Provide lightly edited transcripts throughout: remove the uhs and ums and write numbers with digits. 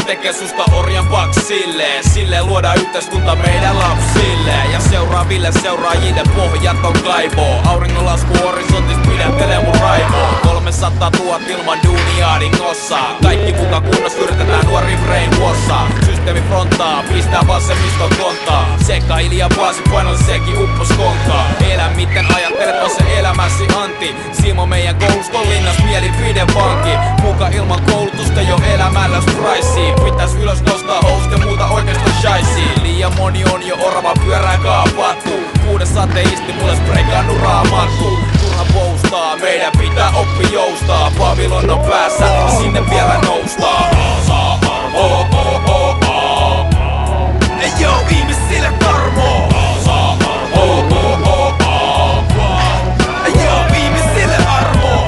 tekee susta orjan paksille. Silleen luodaan yhteiskunta meidän lapsille. Ja seuraaville seuraajille pohjat on kaivoo. Auringonlasku horisontista pidättelee mun raivoo. 300 000 ilman duunia dingossa. Kaikki muka kunnossa yritetään nuori brainwashaa. Systeemi frontaa, pistää vasemmiston kontaa. Sekailija paasi painolle sekin uppos konkaa. Elä miten ajattelet on se elämäsi anti. Siimo meidän kouluston linnas mielipidevanki. Muka ilman koulutusta jo elämällä spraisi. Pitäis ylös nostaa housut ja muuta oikeasta shaisi. Liian moni on jo orava pyörää kaapattu. Kuudes ateisti mulle spreikannut raamattu. Turha poustaa, meidän pitää oppi joustaa. Babylon on päässä, sinne vielä noustaa. Oh, oh, oh, oh. Ei oo ihmisille tarmoo. Oh, oh, oh, oh. Ei oo ihmisille armoo.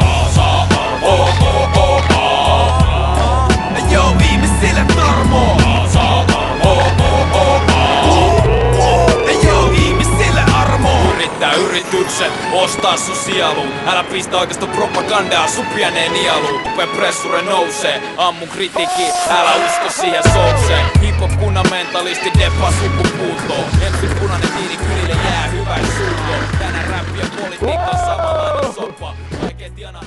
Oh, oh, oh, oh. Ei oo ihmisille tarmoo. Oh, oh, oh, oh. Ei oo ihmisille armoo. Yrittää yritykset ostaa sun sielu. Älä pistä oikeasta propagandaa sun pieneen nieluun. Tupeen pressure nousee, ammun kritiikki, älä usko siihen souseen. Hip-hop fundamentalisti deppaa sukupuuttoon. Ensin punainen tiini kylille jää hyväis suutoon. Tänään räppi ja politiikka on samanlainen soppa. Vaikea tiana